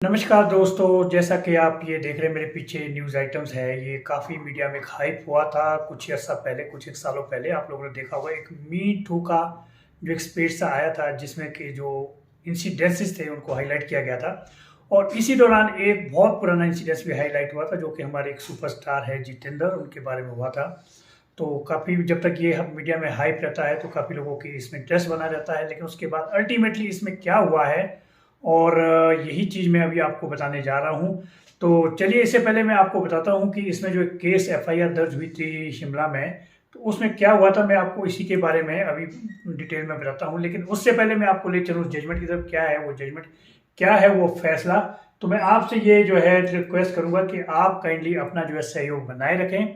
नमस्कार दोस्तों, जैसा कि आप ये देख रहे हैं मेरे पीछे न्यूज़ आइटम्स है। ये काफ़ी मीडिया में हाइप हुआ था कुछ अर्सा पहले, कुछ एक सालों पहले। आप लोगों ने देखा होगा एक मी टू का जो एक स्पेस सा आया था जिसमें कि जो इंसिडेंसेस थे उनको हाईलाइट किया गया था। और इसी दौरान एक बहुत पुराना इंसिडेंस भी हाईलाइट हुआ था जो कि हमारे एक सुपरस्टार है जितेंद्र, उनके बारे में हुआ था। तो काफ़ी जब तक ये मीडिया में हाइप रहता है तो काफ़ी लोगों की इसमें इंटरेस्ट बना रहता है, लेकिन उसके बाद अल्टीमेटली इसमें क्या हुआ है और यही चीज़ मैं अभी आपको बताने जा रहा हूँ। तो चलिए, इससे पहले मैं आपको बताता हूँ कि इसमें जो एक केस एफआईआर दर्ज हुई थी शिमला में, तो उसमें क्या हुआ था। मैं आपको इसी के बारे में अभी डिटेल में बताता हूँ, लेकिन उससे पहले मैं आपको ले चलूँ जजमेंट की तरफ। क्या है वो जजमेंट, क्या है वो फैसला। तो मैं आपसे ये जो है रिक्वेस्ट करूँगा कि आप काइंडली अपना जो है सहयोग बनाए रखें,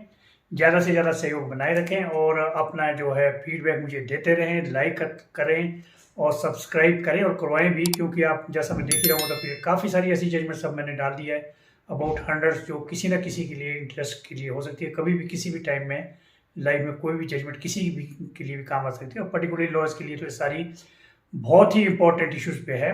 ज़्यादा से ज़्यादा सहयोग बनाए रखें और अपना जो है फीडबैक मुझे देते रहें, लाइक करें और सब्सक्राइब करें और करवाएं भी, क्योंकि आप जैसा मैं देख ही रहा हूँ तो काफ़ी सारी ऐसी जजमेंट सब मैंने डाल दी है, अबाउट हंड्रेड्स, जो किसी ना किसी के लिए इंटरेस्ट के लिए हो सकती है। कभी भी किसी भी टाइम में लाइफ में कोई भी जजमेंट किसी भी के लिए भी काम आ सकती है, और पर्टिकुलरली लॉज के लिए तो ये सारी बहुत ही इंपॉर्टेंट इश्यूज पे है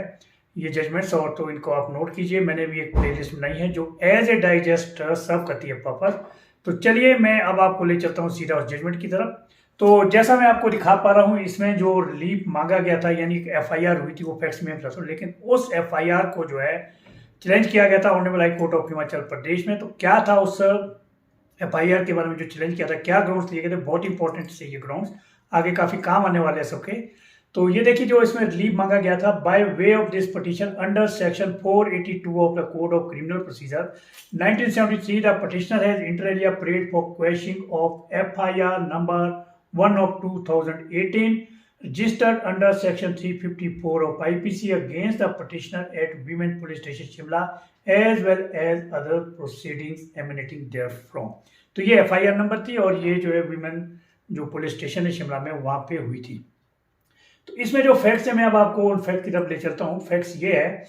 ये जजमेंट्स। और तो इनको आप नोट कीजिए, मैंने भी एक प्लेलिस्ट बनाई है जो एज ए डाइजेस्ट सर्व करती है पर्पज। तो चलिए, मैं अब आपको ले चलता हूँ सीधा उस जजमेंट की तरफ। तो जैसा मैं आपको दिखा पा रहा हूँ, इसमें जो रिलीफ मांगा गया था, यानी कि एफआईआर हुई थी, वो फैक्ट्स में बताता हूँ, लेकिन उस एफआईआर को जो है चैलेंज किया गया था honourable high court of Himachal Pradesh में। तो क्या था उस एफआईआर के बारे में जो चैलेंज किया था, क्या ग्राउंड्स लिए गए थे, बहुत इंपॉर्टेंट से ये ग्राउंड्स आगे काफी काम आने वाले हैं सबके। तो ये देखिए, जो इसमें रिलीफ मांगा गया था, by way of this petition under section 482 of the code of criminal procedure 1973, the petitioner has inter alia prayed for quashing of FIR number 1 of 2018 registered under section 354 of IPC against the petitioner at Women Police Station Shimla as well as other proceedings emanating therefrom। तो ये FIR number थी और ये जो है women जो police station है शिमला में वहां पे हुई थी। तो इसमें जो फैक्ट्स है, मैं अब आपको उन फैक्ट की तरफ ले चलता हूँ। फैक्ट्स ये है,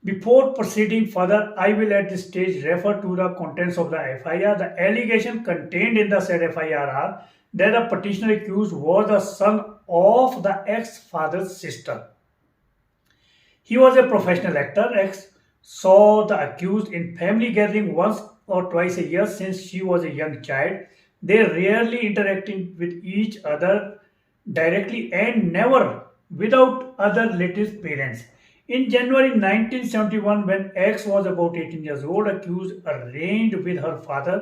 before proceeding further I will at this stage refer to the contents of the FIR. The allegation contained in the said FIR are that the petitioner accused was the son of the ex-father's sister. He was a professional actor. Ex saw the accused in family gathering once or twice a year since she was a young child. They rarely interacting with each other directly and never without other relatives' parents. In January 1971, when X was about 18 years old, accused arranged with her father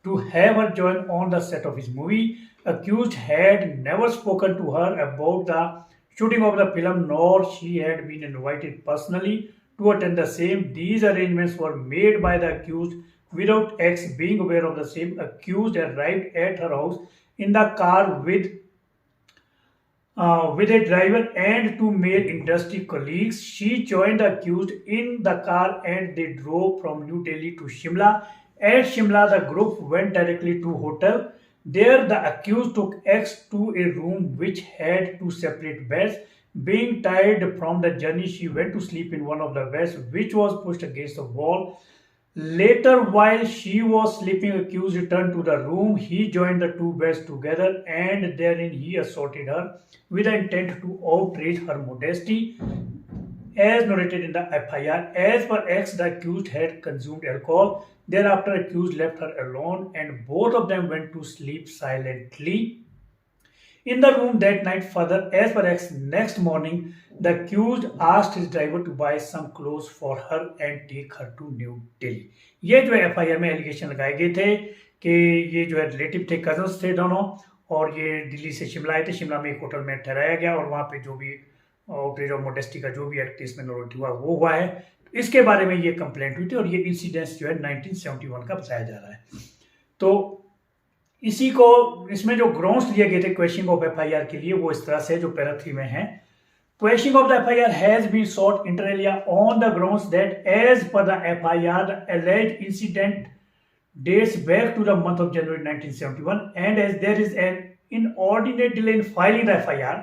to have her join on the set of his movie. Accused had never spoken to her about the shooting of the film, nor she had been invited personally to attend the same. These arrangements were made by the accused without X being aware of the same. Accused arrived at her house in the car with a driver and two male industry colleagues. She joined the accused in the car and they drove from New Delhi to Shimla. At Shimla, the group went directly to hotel. There, the accused took X to a room which had two separate beds. Being tired from the journey, she went to sleep in one of the beds, which was pushed against the wall. Later, while she was sleeping, accused returned to the room. He joined the two beds together and therein he assaulted her with the intent to outrage her modesty. As narrated in the FIR, as per X, the accused had consumed alcohol. Thereafter, accused left her alone and both of them went to sleep silently in the room that night. Further, as per X, next morning, the accused asked his driver to buy some clothes for her and take her to New Delhi. ये जो FIR में allegation लगाए गए थे कि ये जो है रिलेटिव थे, कजन्स थे दोनों, और ये दिल्ली से शिमला आए थे। शिमला में एक होटल में ठहराया गया और वहाँ पे जो भी आउटरेज ऑफ मोडेस्टी का जो भी एक्ट इसमें नोट हुआ वो हुआ है। तो इसके बारे में ये कंप्लेंट हुई थी और ये इंसिडेंस जो है 1971 का बताया जा रहा है। तो इसी को इसमें जो ग्राउंड्स लिए गए थे क्वेश्चनिंग ऑफ एफआईआर के लिए वो इस तरह से जो पैरा 3 में है। Questioning of the FIR has been sought inter alia on the grounds that, as per the FIR, the alleged incident dates back to the month of January 1971, and as there is an inordinate delay in filing the FIR,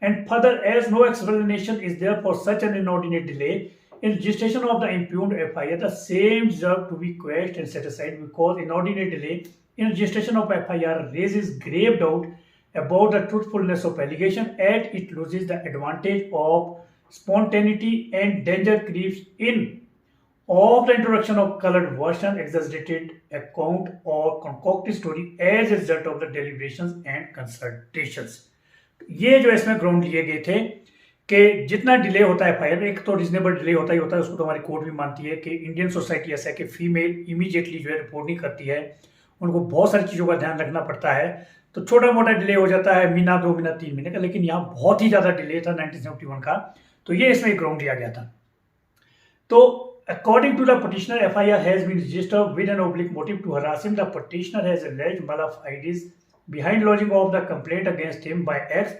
and further, as no explanation is there for such an inordinate delay in registration of the impugned FIR, the same deserve to be quashed and set aside, because inordinate delay in registration of FIR raises grave doubt about the truthfulness of allegation, and it loses the advantage of spontaneity and danger creeps in of the introduction of colored version, exaggerated account or concocted story as a result of the deliberations and consultations. ये जो इसमें ground लिए गए थे कि जितना delay होता है एफआईआर में, एक तो रीजनेबल डिले होता ही होता है, उसको तो हमारी कोर्ट भी मानती है कि इंडियन सोसाइटी ऐसा है कि फीमेल इमीडिएटली जो है रिपोर्ट नहीं करती है, उनको बहुत सारी चीज़ों का ध्यान रखना पड़ता है, तो छोटा मोटा डिले हो जाता है, महीना 2 महीना 3 महीने का, लेकिन यहाँ बहुत ही ज़्यादा डिले था 1971 का, तो ये इसमें एक ग्राउंड लिया गया था। तो according to the petitioner, FIR has been registered with an oblique motive to harass him. The petitioner has alleged malafide behind lodging of the complaint against him by X.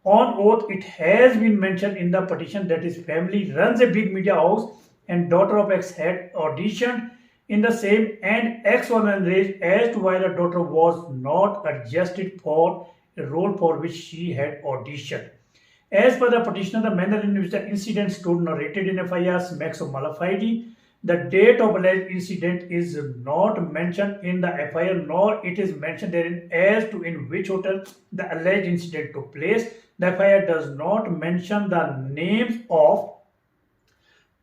On oath, it has been mentioned in the petition that his family runs a big media house and daughter of X had auditioned in the same, and X was enraged as to why the daughter was not adjusted for a role for which she had auditioned. As per the petitioner, the manner in which the incident stood narrated in FIR smacks of malafide. The date of alleged incident is not mentioned in the FIR, nor it is mentioned therein as to in which hotel the alleged incident took place. The FIR does not mention the names of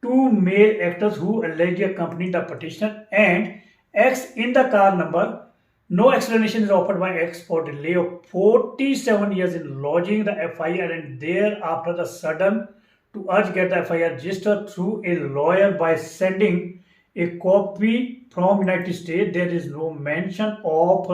2 male actors who allegedly accompanied the petitioner and X in the car number. No explanation is offered by X for delay of 47 years in lodging the FIR and thereafter the sudden to urge get the FIR registered through a lawyer by sending a copy from United States. There is no mention of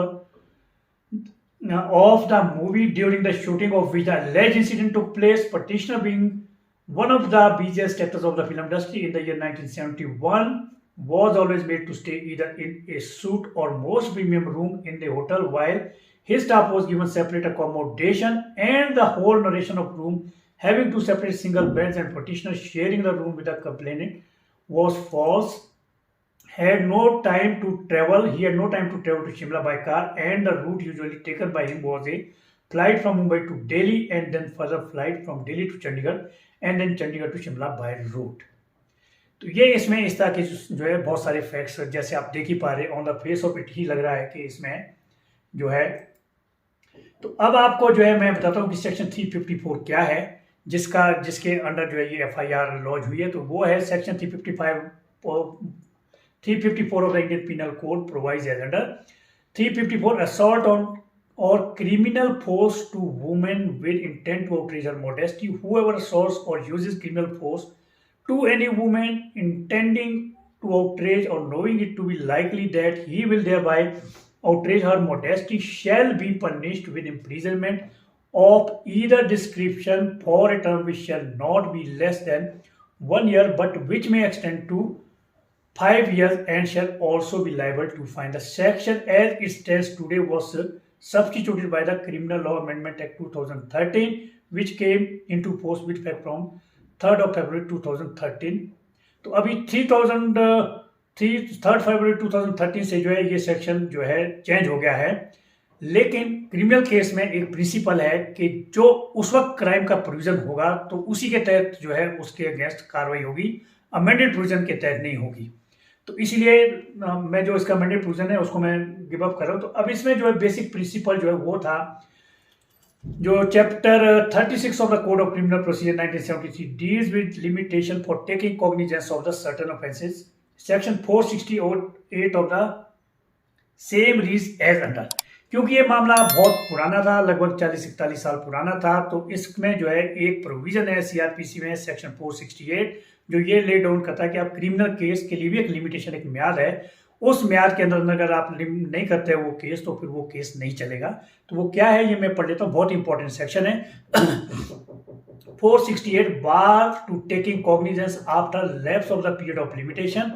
the movie during the shooting of which the alleged incident took place. Petitioner being one of the busiest actors of the film industry in the year 1971 was always made to stay either in a suite or most premium room in the hotel, while his staff was given separate accommodation, and the whole narration of room having 2 separate single beds and petitioner sharing the room with the complainant was false. He had no time to travel to Shimla by car, and the route usually taken by him was a flight from Mumbai to Delhi and then further flight from Delhi to Chandigarh and then Chandigarh to Shimla by route. तो ये इसमें इस तरह के जो है बहुत सारे फैक्ट्स जैसे आप देख ही पा रहे, on the face of it ही लग रहा है कि इसमें जो है। तो अब आपको जो है मैं बताता हूँ कि सेक्शन 354 क्या है, जिसके अंडर जो है ये FIR लॉन्च हुई है। तो वो है section 354 of the Indian penal code provides as under 354 assault on or criminal force to women with intent to outrage her modesty. Whoever assaults or uses criminal force to any woman intending to outrage or knowing it to be likely that he will thereby outrage her modesty shall be punished with imprisonment of either description for a term which shall not be less than 1 year but which may extend to 5 years and shall also be liable to fine. The section as it stands today was substituted by the Criminal Law Amendment Act 2013 which came into force with effect from 3rd of February 2013. तो अभी 3rd February 2013 से जो है ये section जो है change हो गया है, लेकिन क्रिमिनल केस में एक प्रिंसिपल है कि जो उस वक्त क्राइम का प्रोविजन होगा तो उसी के तहत जो है उसके अगेंस्ट कार्रवाई होगी, अमेंडेड प्रोविजन के तहत नहीं होगी। तो इसीलिए मैं जो इसका अमेंडेड प्रोविजन है उसको मैं गिव अप कर रहा हूँ। तो अब इसमें जो है बेसिक प्रिंसिपल जो है वो था जो chapter 36 of the code of criminal procedure 1973 deals with limitation for taking cognizance of the certain offences. Section 468 of the same reads as under. क्योंकि ये मामला बहुत पुराना था, लगभग 40-41 साल पुराना था, तो इसमें जो है एक प्रोविजन है सीआरपीसी में सेक्शन 468 जो ये ले डाउन करता है कि आप क्रिमिनल केस के लिए भी एक लिमिटेशन, एक म्याद है, उस म्याद के अंदर अगर आप नहीं करते वो केस तो फिर वो केस नहीं चलेगा। तो वो क्या है ये मैं पढ़ लेता हूँ, बहुत इंपॉर्टेंट सेक्शन है 468 bar to taking cognizance after lapse of the period of limitation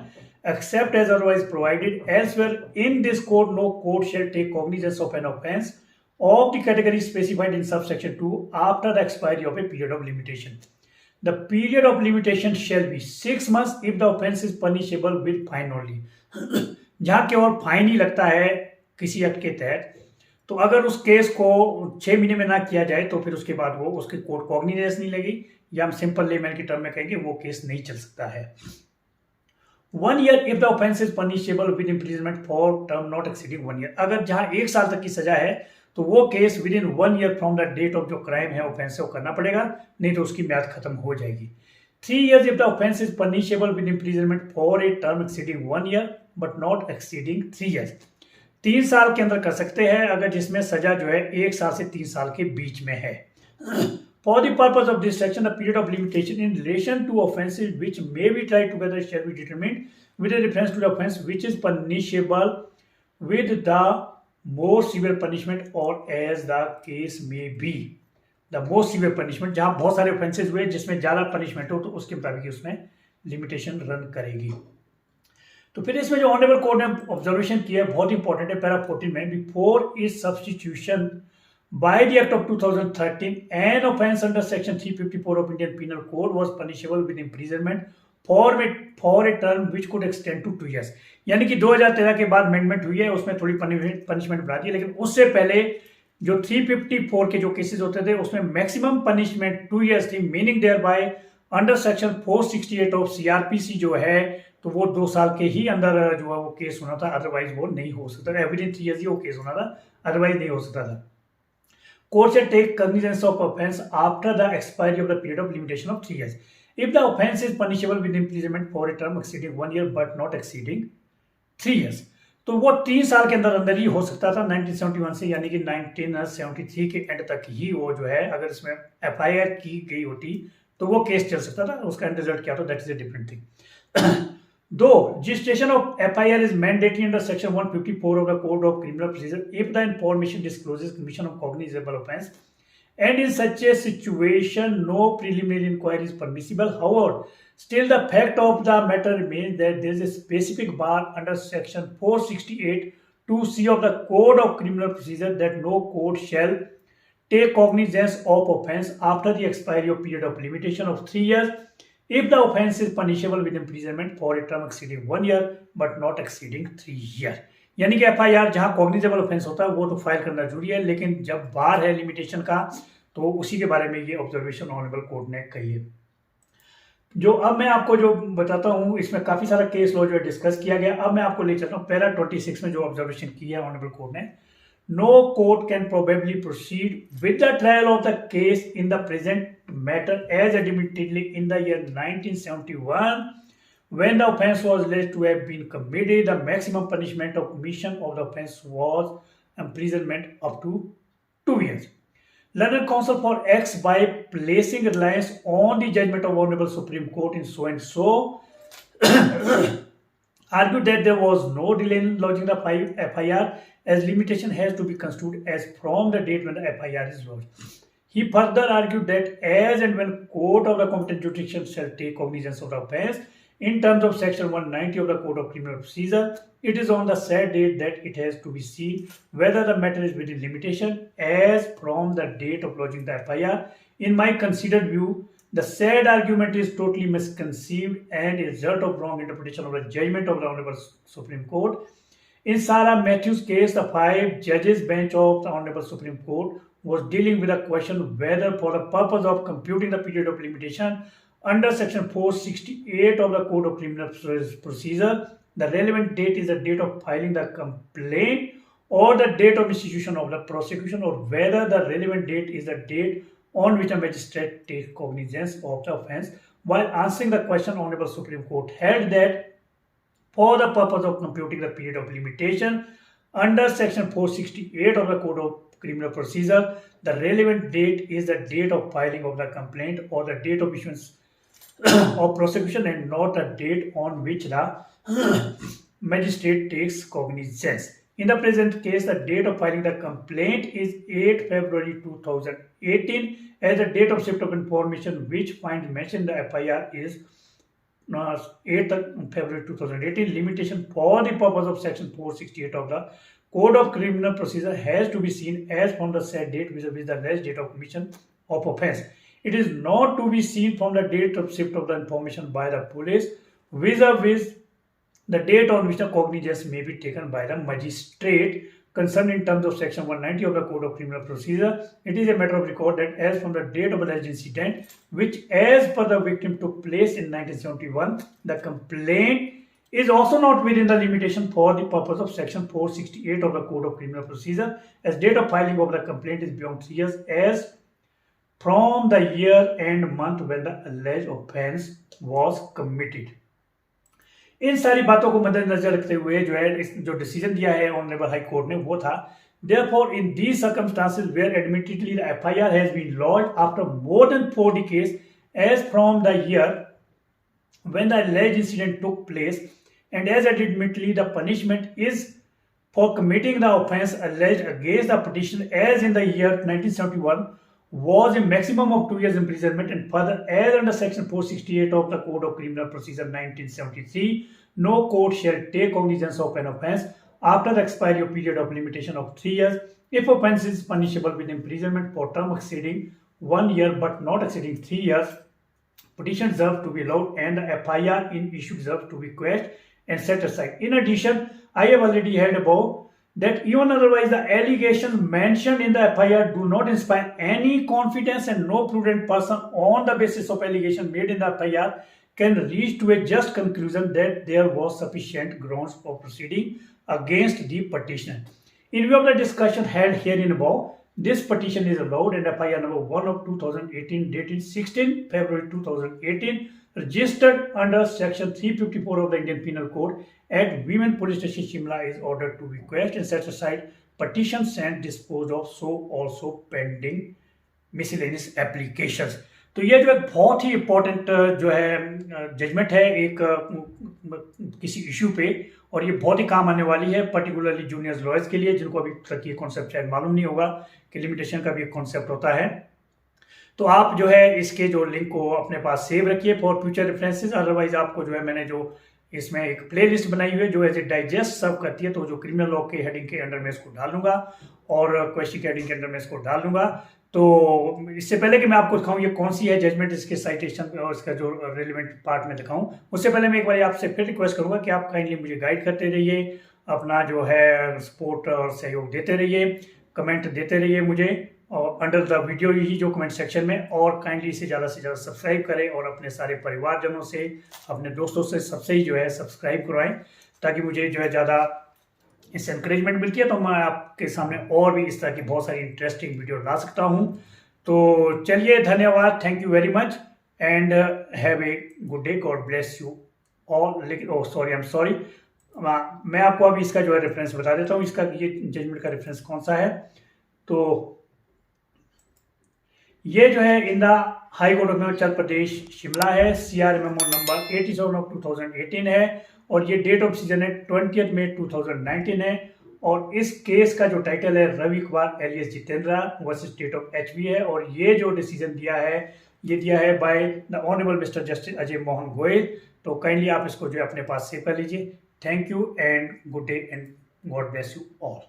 except as otherwise provided elsewhere in this code. No court shall take cognizance of an offence of the category specified in subsection 2 after the expiry of a period of limitation. The period of limitation shall be 6 months if the offence is punishable with fine only. जहाँ केवल fine ही लगता है किसी act के तहत, तो अगर उस केस को 6 महीने में ना किया जाए तो फिर उसके बाद वो उसके कोर्ट कॉग्निजेंस नहीं लगी, या हम सिंपल लेमैन की टर्म में कहेंगे वो केस नहीं चल सकता है। 1 year if the offence is punishable with imprisonment for term not exceeding 1 year. अगर जहां 1 साल तक की सजा है तो वो case within 1 year from the date of जो क्राइम है ऑफेंस है वो करना पड़ेगा, नहीं तो उसकी म्याद खत्म हो जाएगी। 3 years if the offense is punishable with imprisonment for a term exceeding 1 year but not exceeding 3 years. 3 साल के अंदर कर सकते हैं अगर जिसमें सजा जो है 1 साल से 3 साल के बीच में है. For the purpose of this section, the period of limitation in relation to offences which may be tried together shall be determined with a reference to the offence which is punishable with the more severe punishment or as the case may be. The more severe punishment, जहां बहुत सारे offences हुए जिसमें ज्यादा punishment हो तो उसके मुताबिक उसमें limitation रन करेगी. तो फिर इसमें जो ऑनरेबल कोर्ट ने ऑब्जर्वेशन किया बहुत इंपॉर्टेंट है पैरा 14 में, before is substitution by the Act of 2013, an offence under Section 354 of Indian Penal Code was punishable with imprisonment for a term which could extend to 2 years. यानी कि 2013 के बाद amendment हुई है, उसमें थोड़ी पनिशमेंट बढ़ा दी है, लेकिन उससे पहले जो 354 के जो केसेस होते थे उसमें मैक्सिमम पनिशमेंट 2 years थी, meaning thereby under section 468 of CrPC जो है तो वो 2 साल के ही अंदर जो है वो केस होना था, अदरवाइज वो नहीं हो सकता था. विद इन 3 years ही वो केस होना था, अदरवाइज नहीं हो सकता था. Court shall take cognizance of offence after the expiry of the period of limitation of 3 years. If the offence is punishable with imprisonment for a term exceeding 1 year but not exceeding 3 years, तो वो 3 साल के अंदर ही हो सकता था 1971 से, यानी कि 1973 के एंड तक ही वो जो है अगर इसमें एफआईआर की गई होती तो वो केस चल सकता था. उसका एंड रिजल्ट क्या था that is a different thing. Though registration of FIR is mandatory under Section 154 of the Code of Criminal Procedure if the information discloses commission of cognizable offence, and in such a situation no preliminary inquiry is permissible. However, still the fact of the matter remains that there is a specific bar under Section 468 2C of the Code of Criminal Procedure that no court shall take cognizance of offence after the expiry of period of limitation of 3 years if the offence is punishable with imprisonment for a term exceeding 1 year but not exceeding 3 years. यानी कि FIR जहां cognizable offence होता है वो तो file करना जरूरी है, लेकिन जब बार है लिमिटेशन का तो उसी के बारे में ये ऑब्जर्वेशन ऑनरेबल कोर्ट ने कही है. जो अब मैं आपको जो बताता हूं इसमें काफी सारा केस लॉ जो है डिस्कस किया गया. अब मैं आपको ले चलता हूं पैरा 26 में जो ऑब्जर्वेशन किया है ऑनरेबल कोर्ट ने. No court can probably proceed with the trial of the case in the present matter as admittedly in the year 1971 when the offence was alleged to have been committed. The maximum punishment of commission of the offence was imprisonment up to 2 years. Learned counsel for X by placing reliance on the judgment of Honorable Supreme Court in so and so argued that there was no delay in lodging the FIR as limitation has to be construed as from the date when the FIR is lodged. He further argued that as and when court of the competent jurisdiction shall take cognizance of the offence in terms of section 190 of the Code of Criminal Procedure, it is on the said date that it has to be seen whether the matter is within limitation as from the date of lodging the FIR. In my considered view, the said argument is totally misconceived and a result of wrong interpretation of the judgment of the Honorable Supreme Court. In Sarah Matthews' case, the 5 judges bench of the Honorable Supreme Court was dealing with a question whether for the purpose of computing the period of limitation under section 468 of the Code of Criminal Procedure, the relevant date is the date of filing the complaint or the date of institution of the prosecution, or whether the relevant date is the date on which a magistrate takes cognizance of the offence. While answering the question, Honorable Supreme Court held that for the purpose of computing the period of limitation under section 468 of the Code of Criminal Procedure, the relevant date is the date of filing of the complaint or the date of issuance of prosecution and not the date on which the magistrate takes cognizance. In the present case, the date of filing the complaint is 8 February 2018 as the date of shift of information which finds mentioned in the FIR is 8th February 2018. Limitation for the purpose of section 468 of the Code of Criminal Procedure has to be seen as from the said date vis-a-vis the last date of commission of offence. It is not to be seen from the date of shift of the information by the police vis-a-vis the date on which the cognizance may be taken by the magistrate concerned in terms of section 190 of the Code of Criminal Procedure. It is a matter of record that as from the date of alleged incident, which as per the victim took place in 1971, the complaint is also not within the limitation for the purpose of section 468 of the Code of Criminal Procedure, as date of filing of the complaint is beyond 3 years as from the year and month when the alleged offense was committed. इन सारी बातों को मद्देनजर रखते हुए जो है जो decision दिया है ऑनरेबल हाई कोर्ट ने वो था, therefore in these circumstances where admittedly the FIR has been lodged after more than 4 decades as from the year when the alleged incident took place, and as admittedly the punishment is for committing the offense alleged against the petitioner as in the year 1971 was a maximum of 2 years imprisonment, and further as under section 468 of the Code of Criminal Procedure 1973, no court shall take cognizance of an offense after the expiry of period of limitation of 3 years if offense is punishable with imprisonment for term exceeding 1 year but not exceeding 3 years. Petition deserves to be allowed and the FIR in issue deserves to be quashed and set aside. In addition, I have already heard above that even otherwise the allegations mentioned in the FIR do not inspire any confidence, and no prudent person on the basis of allegation made in the FIR can reach to a just conclusion that there was sufficient grounds for proceeding against the petitioner. In view of the discussion held herein above, this petition is allowed and FIR number 1 of 2018 dated 16 February 2018 registered under section 354 of the Indian Penal Code at Women Police Station Shimla is ordered to be quashed and set aside. Petition sent disposed of, so also pending miscellaneous applications. तो ये जो एक बहुत ही important जो है judgement है एक किसी इशू पे, और ये बहुत ही काम आने वाली है पर्टिकुलरली जूनियर्स लॉयर्स के लिए जिनको अभी तक ये कॉन्सेप्ट शायद मालूम नहीं होगा कि लिमिटेशन का भी एक कॉन्सेप्ट होता है। तो आप जो है इसके जो लिंक को अपने पास सेव रखिए फॉर फ्यूचर रेफरेंसेस। अदरवाइज आपको जो है मैंने जो इसमें एक प्लेलिस्ट बनाई हुई है जो एज ए डाइजेस्ट सर्व करती है, तो जो क्रिमिनल लॉ के हेडिंग के अंडर में इसको डाल दूंगा और क्वेश्चन के हेडिंग के अंडर में इसको डाल दूंगा। तो इससे पहले कि मैं आपको दिखाऊं ये कौन सी है जजमेंट, इसके साइटेशन और इसका जो रिलेवेंट पार्ट में दिखाऊं, उससे पहले मैं एक बार आपसे फिर रिक्वेस्ट करूंगा कि आप काइंडली मुझे गाइड करते रहिए, अपना जो है सपोर्ट और सहयोग देते रहिए, कमेंट देते रहिए मुझे और अंडर द वीडियो ही जो कमेंट सेक्शन में, और काइंडली इसे ज़्यादा से ज़्यादा सब्सक्राइब करें और अपने सारे परिवारजनों से, अपने दोस्तों से सबसे ही जो है सब्सक्राइब करवाएं ताकि मुझे जो है ज़्यादा इससे इंकरेजमेंट मिलती है तो मैं आपके सामने और भी इस तरह की बहुत सारी इंटरेस्टिंग वीडियो ला सकता हूँ। तो चलिए, धन्यवाद, thank you very much and have a good day, God bless you all. लेकिन oh sorry, I am sorry, मैं आपको अभी इसका जो है रेफरेंस बता देता हूँ, इसका ये जजमेंट का रेफरेंस कौन सा है। तो ये जो है in the high court of Himachal Pradesh Shimla है, CR मेमो नंबर 87 ऑफ 2018 है और ये डेट ऑफ डिसीजन है 20 मई 2019 है। और इस केस का जो टाइटल है Ravi Kumar alias Jitendra versus state of HB है, और ये जो डिसीजन दिया है ये दिया है by the honourable mister justice Ajay Mohan Goyal. तो काइंडली आप इसको जो है अपने पास सेव कर लीजिए। Thank you and good day and God bless you all.